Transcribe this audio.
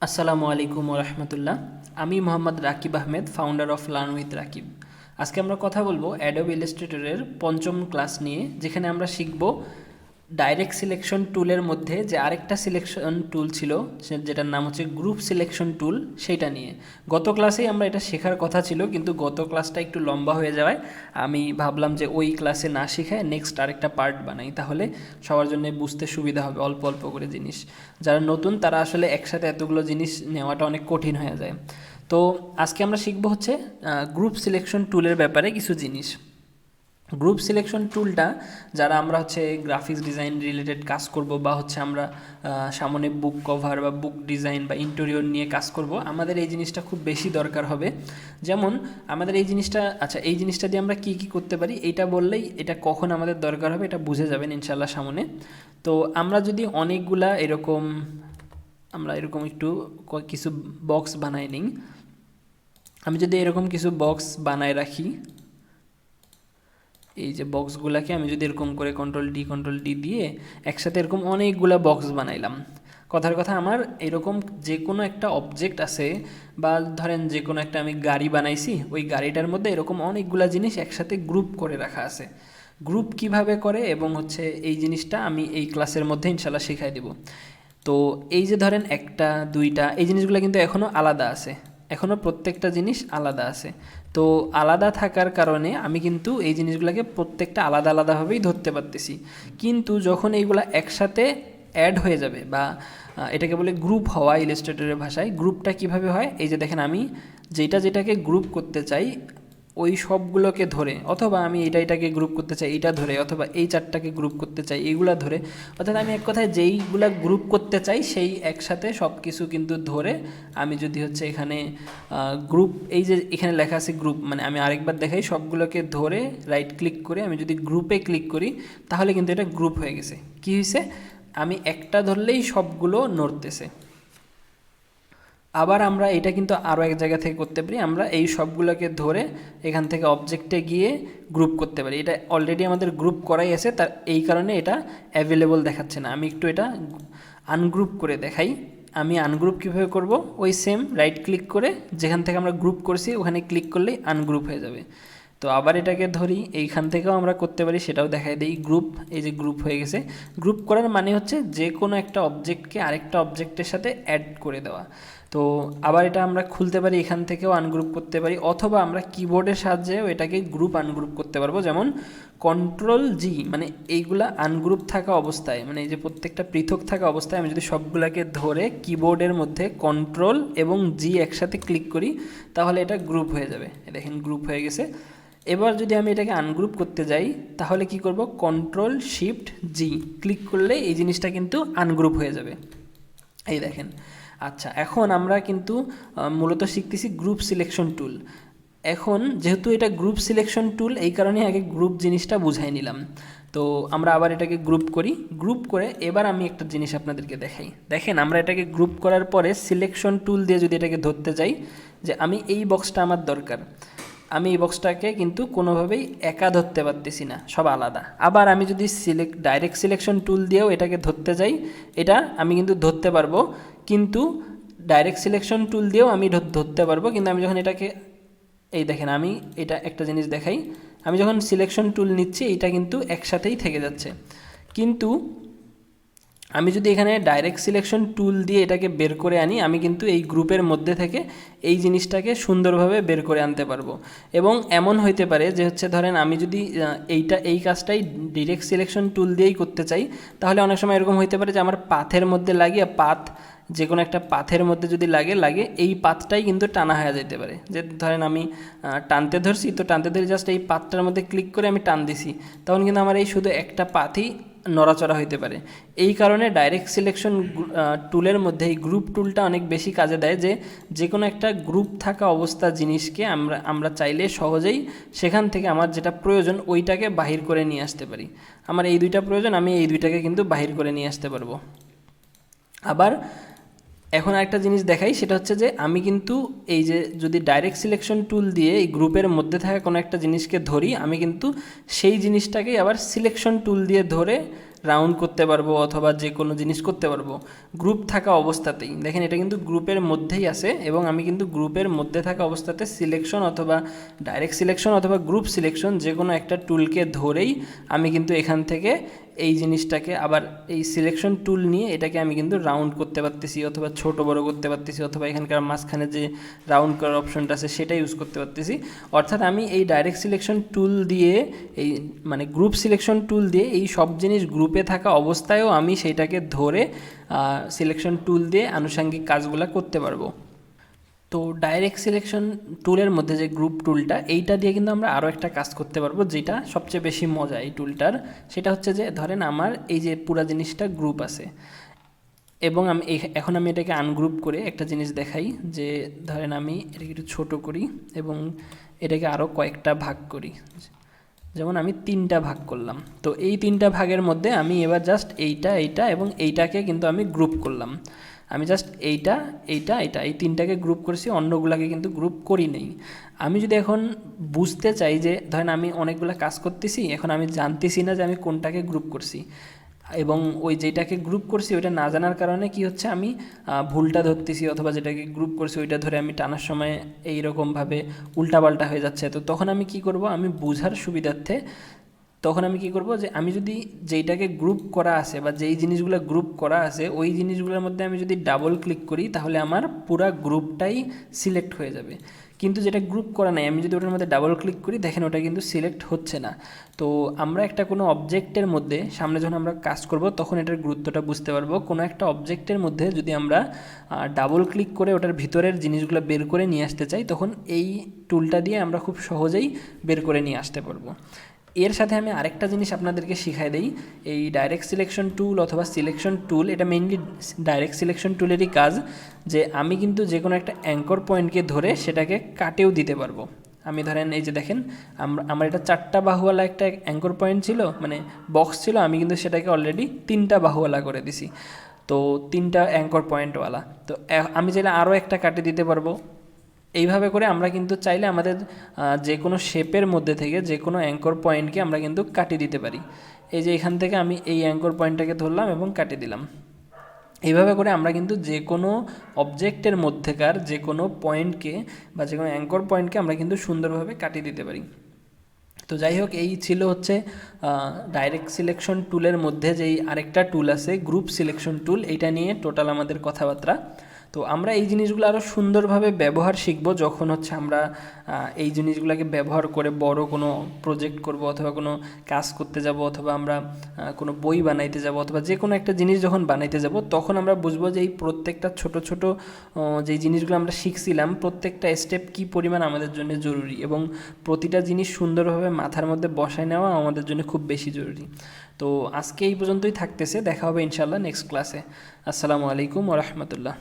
আসসালামু আলাইকুম রহমতুল্লাহ। আমি Mohammad Rakib Ahmed, founder of learn with Rakib. আজকে আমরা কথা বলবো অ্যাডোব ইলাস্ট্রেটরের পঞ্চম ক্লাস নিয়ে, যেখানে আমরা শিখব ডাইরেক্ট সিলেকশন টুলের মধ্যে যে আরেকটা সিলেকশন টুল ছিল, যেটার নাম হচ্ছে গ্রুপ সিলেকশন টুল, সেইটা নিয়ে। গত ক্লাসেই আমরা এটা শেখার কথা ছিল, কিন্তু গত ক্লাসটা একটু লম্বা হয়ে যাওয়ায় আমি ভাবলাম যে ওই ক্লাসে না শেখায় নেক্সট আরেকটা পার্ট বানাই, তাহলে সবার জন্য বুঝতে সুবিধা হবে। অল্প অল্প করে জিনিস, যারা নতুন তারা আসলে একসাথে এতগুলো জিনিস নেওয়াটা অনেক কঠিন হয়ে যায়। তো আজকে আমরা শিখবো হচ্ছে গ্রুপ সিলেকশন টুলের ব্যাপারে কিছু জিনিস। গ্রুপ সিলেকশন টুলটা যারা আমরা হচ্ছে গ্রাফিক্স ডিজাইন রিলেটেড কাজ করব, বা হচ্ছে আমরা সামনে বুক কভার বা বুক ডিজাইন বা ইন্টেরিয়র নিয়ে কাজ করব, আমাদের এই জিনিসটা খুব বেশি দরকার হবে। যেমন আমাদের এই জিনিসটা, আচ্ছা এই জিনিসটা দিয়ে আমরা কি কি করতে পারি এইটা বললেই এটা কখন আমাদের দরকার হবে এটা বুঝে যাবেন ইনশাল্লাহ সামনে। তো আমরা যদি অনেকগুলা এরকম, আমরা এরকম একটু কিছু বক্স বানাই নিই। আমি যদি এরকম কিছু বক্স বানায় রাখি, এই যে বক্সগুলোকে আমি যদি এরকম করে কন্ট্রোল ডি দিয়ে একসাথে এরকম অনেকগুলো বক্স বানাইলাম। কথার কথা, আমার এরকম যে কোনো একটা অবজেক্ট আছে, বা ধরেন যে কোনো একটা আমি গাড়ি বানাইছি, ওই গাড়িটার মধ্যে এরকম অনেকগুলো জিনিস একসাথে গ্রুপ করে রাখা আছে। গ্রুপ কিভাবে করে এবং হচ্ছে এই জিনিসটা আমি এই ক্লাসের মধ্যে ইনশাল্লাহ শেখাই দেব। তো এই যে ধরেন একটা দুইটা, এই জিনিসগুলো কিন্তু এখনও আলাদা আছে, এখনও প্রত্যেকটা জিনিস আলাদা আছে। তো আলাদা থাকার কারণে আমি কিন্তু এই জিনিসগুলোকে প্রত্যেকটা আলাদা আলাদাভাবেই ধরতে পারতেছি। কিন্তু যখন এইগুলা একসাথে অ্যাড হয়ে যাবে, বা এটাকে বলে গ্রুপ হওয়া ইলাস্ট্রেটরের ভাষায়, গ্রুপটা কিভাবে হয়, এই যে দেখেন আমি যেটাকে গ্রুপ করতে চাই ওই সবগুলোকে ধরে, অথবা আমি এটাকে গ্রুপ করতে চাই এটা ধরে, অথবা এই চারটাকে গ্রুপ করতে চাই এইগুলা ধরে, অর্থাৎ আমি এক কথায় যেইগুলা গ্রুপ করতে চাই সেই একসাথে সব কিছু কিন্তু ধরে, আমি যদি হচ্ছে এখানে গ্রুপ, এই যে এখানে লেখা আছে গ্রুপ, মানে আমি আরেকবার দেখাই, সবগুলোকে ধরে রাইট ক্লিক করে আমি যদি গ্রুপে ক্লিক করি, তাহলে কিন্তু এটা গ্রুপ হয়ে গেছে। কী হয়েছে, আমি একটা ধরলেই সবগুলো নড়তেছে। আবার আমরা এটা কিন্তু আরও এক জায়গা থেকে করতে পারি, আমরা এই সবগুলোকে ধরে এখান থেকে অবজেক্টে গিয়ে গ্রুপ করতে পারি। এটা অলরেডি আমাদের গ্রুপ করাই আছে, তার এই কারণে এটা অ্যাভেলেবল দেখাচ্ছে না। আমি একটু এটা আনগ্রুপ করে দেখাই। আমি আনগ্রুপ কীভাবে করব, ওই সেম রাইট ক্লিক করে যেখান থেকে আমরা গ্রুপ করছি ওখানে ক্লিক করলেই আনগ্রুপ হয়ে যাবে। তো আবার এটাকে ধরি, এইখান থেকেও আমরা করতে পারি, সেটাও দেখাই দিই। গ্রুপ, এই যে গ্রুপ হয়ে গেছে। গ্রুপ করার মানে হচ্ছে যে কোনো একটা অবজেক্টকে আরেকটা অবজেক্টের সাথে অ্যাড করে দেওয়া। তো আবার এটা আমরা খুলতে পারি, এখান থেকেও আনগ্রুপ করতে পারি, অথবা আমরা কিবোর্ডের সাহায্যেও এটাকে গ্রুপ আনগ্রুপ করতে পারবো। যেমন কন্ট্রোল জি, মানে এইগুলা আনগ্রুপ থাকা অবস্থায়, মানে এই যে প্রত্যেকটা পৃথক থাকা অবস্থায় আমি যদি সবগুলাকে ধরে কিবোর্ডের মধ্যে কন্ট্রোল এবং জি একসাথে ক্লিক করি, তাহলে এটা গ্রুপ হয়ে যাবে। দেখেন গ্রুপ হয়ে গেছে। এবার যদি আমি এটাকে আনগ্রুপ করতে যাই, তাহলে কি করব, কন্ট্রোল শিফট জি ক্লিক করলে এই জিনিসটা কিন্তু আনগ্রুপ হয়ে যাবে। এই দেখেন। আচ্ছা, এখন আমরা কিন্তু মূলত শিখতেছি গ্রুপ সিলেকশন টুল। এখন যেহেতু এটা গ্রুপ সিলেকশন টুল, এই কারণে আগে গ্রুপ জিনিসটা বুঝাই নিলাম। তো আমরা আবার এটাকে গ্রুপ করি, গ্রুপ করে এবার আমি একটা জিনিস আপনাদেরকে দেখাই। দেখেন আমরা এটাকে গ্রুপ করার পরে সিলেকশন টুল দিয়ে যদি এটাকে ধরতে যাই, যে আমি এই বক্সটা আমার দরকার, আমি এই বক্সটাকে কিন্তু কোনোভাবেই একা ধরতে পারতেছি না, সব আলাদা। আবার আমি যদি ডাইরেক্ট সিলেকশন টুল দিয়েও এটাকে ধরতে যাই, এটা আমি কিন্তু ধরতে পারবো, কিন্তু ডাইরেক্ট সিলেকশন টুল দিয়েও আমি ধরতে পারবো, কিন্তু আমি যখন এটাকে, এই দেখেন আমি এটা একটা জিনিস দেখাই, আমি যখন সিলেকশন টুল নিচ্ছি এটা কিন্তু একসাথেই থেকে যাচ্ছে। কিন্তু আমি যদি এখানে ডাইরেক্ট সিলেকশন টুল দিয়ে এটাকে বের করে আনি, আমি কিন্তু এই গ্রুপের মধ্যে থেকে এই জিনিসটাকে সুন্দরভাবে বের করে আনতে পারবো। এবং এমন হইতে পারে যে হচ্ছে ধরেন আমি যদি এই কাজটাই ডাইরেক্ট সিলেকশন টুল দিয়েই করতে চাই, তাহলে অনেক সময় এরকম হইতে পারে যে আমার পাথের মধ্যে লাগিয়ে, যে কোনো একটা পাথের মধ্যে যদি লাগে এই পাথটাই কিন্তু টানা হয়ে যেতে পারে। যে ধরেন আমি টানতে ধরছি, তো টানতে ধরে জাস্ট এই পাথটার মধ্যে ক্লিক করে আমি টান দিছি, তখন কিন্তু আমার এই শুধু একটা পাথই নড়াচড়া হইতে পারে। এই কারণে ডাইরেক্ট সিলেকশন টুলের মধ্যে এই গ্রুপ টুলটা অনেক বেশি কাজে দেয়, যে কোনো একটা গ্রুপ থাকা অবস্থা জিনিসকে আমরা চাইলে সহজেই সেখান থেকে আমার যেটা প্রয়োজন ওইটাকে বাহির করে নিয়ে আসতে পারি। আমার এই দুইটা প্রয়োজন, আমি এই দুইটাকে কিন্তু বাহির করে নিয়ে আসতে পারবো। আবার এখন আরেকটা জিনিস দেখাই, সেটা হচ্ছে যে আমি কিন্তু এই যে যদি ডাইরেক্ট সিলেকশন টুল দিয়ে এই গ্রুপের মধ্যে থাকা কোনো একটা জিনিসকে ধরি, আমি কিন্তু সেই জিনিসটাকেই আবার সিলেকশন টুল দিয়ে ধরে রাউন্ড করতে পারবো অথবা যে কোনো জিনিস করতে পারবো গ্রুপ থাকা অবস্থাতেই। দেখেন এটা কিন্তু গ্রুপের মধ্যেই আছে এবং আমি কিন্তু গ্রুপের মধ্যে থাকা অবস্থাতে সিলেকশন অথবা ডাইরেক্ট সিলেকশন অথবা গ্রুপ সিলেকশন যে কোনো একটা টুলকে ধরেই আমি কিন্তু এখান থেকে এই জিনিসটাকে আবার এই সিলেকশন টুল নিয়ে এটাকে আমি কিন্তু রাউন্ড করতে পারতেছি অথবা ছোট বড় করতে পারতেছি অথবা এখানকার মাঝখানে যে রাউন্ড করার অপশনটা আছে সেটা ইউজ করতে পারতেছি। অর্থাৎ আমি এই ডাইরেক্ট সিলেকশন টুল দিয়ে এই মানে গ্রুপ সিলেকশন টুল দিয়ে এই সব জিনিস গ্রুপে থাকা অবস্থায়ও আমি সেইটাকে ধরে সিলেকশন টুল দিয়ে আনুষঙ্গিক কাজগুলো করতে পারবো। তো ডাইরেক্ট সিলেকশন টুলের মধ্যে যে গ্রুপ টুলটা এইটা দিয়ে কিন্তু আমরা আরও একটা কাজ করতে পারবো যেটা সবচেয়ে বেশি মজা এই টুলটার। সেটা হচ্ছে যে ধরেন আমার এই যে পুরা জিনিসটা গ্রুপ আছে এবং আমি এখন আমি এটাকে আনগ্রুপ করে একটা জিনিস দেখাই যে ধরেন আমি এটাকে একটু ছোটো করি এবং এটাকে আরও কয়েকটা ভাগ করি, যেমন আমি 3টা ভাগ করলাম। তো এই 3টা ভাগের মধ্যে আমি এবার জাস্ট এইটা এবং এইটাকে কিন্তু আমি গ্রুপ করলাম। আমি জাস্ট এইটা এই 3টাকে গ্রুপ করছি, অন্যগুলাকে কিন্তু গ্রুপ করি নেই। আমি যদি এখন বুঝতে চাই যে ধরেন আমি অনেকগুলো কাজ করতেছি, এখন আমি জানতেছি না যে আমি কোনটাকে গ্রুপ করছি এবং ওই যেটাকে গ্রুপ করছি ওইটা না জানার কারণে কি হচ্ছে আমি ভুলটা ধরতেছি অথবা যেটাকে গ্রুপ করছি ওইটা ধরে আমি টানার সময় এইরকমভাবে উল্টাপাল্টা হয়ে যাচ্ছে। তো তখন আমি কি করব, আমি বোঝার সুবিধার্থে তখন আমি কি করব যে আমি যদি যেইটাকে গ্রুপ করা আছে বা যেই জিনিসগুলো গ্রুপ করা আছে ওই জিনিসগুলোর মধ্যে আমি যদি ডাবল ক্লিক করি তাহলে আমার পুরো গ্রুপটাই সিলেক্ট হয়ে যাবে। কিন্তু যেটা গ্রুপ করা নাই আমি যদি ওটার মধ্যে ডাবল ক্লিক করি দেখেন ওটা কিন্তু সিলেক্ট হচ্ছে না। তো আমরা একটা কোনো অবজেক্টের মধ্যে সামনে যখন আমরা কাজ করব তখন এটার গুরুত্বটা বুঝতে পারবো। কোনো একটা অবজেক্টের মধ্যে যদি আমরা ডাবল ক্লিক করে ওটার ভিতরের জিনিসগুলো বের করে নিয়ে আসতে চাই তখন এই টুলটা দিয়ে আমরা খুব সহজেই বের করে নিয়ে আসতে পারবো। এর সাথে আমি আরেকটা জিনিস আপনাদেরকে শিখাই দেই, এই ডাইরেক্ট সিলেকশন টুল অথবা সিলেকশন টুল এটা মেইনলি ডাইরেক্ট সিলেকশন টুলেরই কাজ যে আমি কিন্তু যে কোনো একটা অ্যাঙ্কর পয়েন্টকে ধরে সেটাকে কাটেও দিতে পারবো। আমি ধরেন এই যে দেখেন আমার এটা 4টা বাহুওয়ালা একটা অ্যাঙ্কর পয়েন্ট ছিল মানে বক্স ছিল, আমি কিন্তু সেটাকে অলরেডি 3টা বাহুওয়ালা করে দিছি, তো 3টা অ্যাঙ্কর পয়েন্টওয়ালা। তো আমি চাইলে আরও একটা কাটে দিতে পারবো। এইভাবে করে আমরা কিন্তু চাইলে আমাদের যে কোনো শেপের মধ্যে থেকে যে কোনো অ্যাঙ্কর পয়েন্টকে আমরা কিন্তু কাটিয়ে দিতে পারি। এই যে এখান থেকে আমি এই অ্যাঙ্কর পয়েন্টটাকে ধরলাম এবং কাটিয়ে দিলাম। এইভাবে করে আমরা কিন্তু যে কোনো অবজেক্টের মধ্যেকার যে কোনো পয়েন্টকে বা যে কোনো অ্যাঙ্কর পয়েন্টকে আমরা কিন্তু সুন্দরভাবে কাটিয়ে দিতে পারি। তো যাই হোক এই ছিল হচ্ছে ডাইরেক্ট সিলেকশন টুলের মধ্যে যেই আরেকটা টুল আছে গ্রুপ সিলেকশন টুল, এইটা নিয়ে টোটাল আমাদের কথাবার্তা। তো আমরা এই জিনিসগুলো আরও সুন্দরভাবে ব্যবহার শিখব যখন হচ্ছে আমরা এই জিনিসগুলোকে ব্যবহার করে বড় কোনো প্রজেক্ট করব অথবা কোনো কাজ করতে যাব অথবা আমরা কোনো বই বানাইতে যাব অথবা যে কোনো একটা জিনিস যখন বানাইতে যাব তখন আমরা বুঝবো যে এই প্রত্যেকটা ছোট ছোট যেই জিনিসগুলো আমরা শিখছিলাম প্রত্যেকটা স্টেপ কী পরিমাণ আমাদের জন্য জরুরি এবং প্রতিটা জিনিস সুন্দরভাবে মাথার মধ্যে বসায় নেওয়া আমাদের জন্য খুব বেশি জরুরি। তো আজকে এই পর্যন্তই থাকতেছে, দেখা হবে ইনশাআল্লাহ নেক্সট ক্লাসে। আসসালামু আলাইকুম ওয়া রাহমাতুল্লাহ।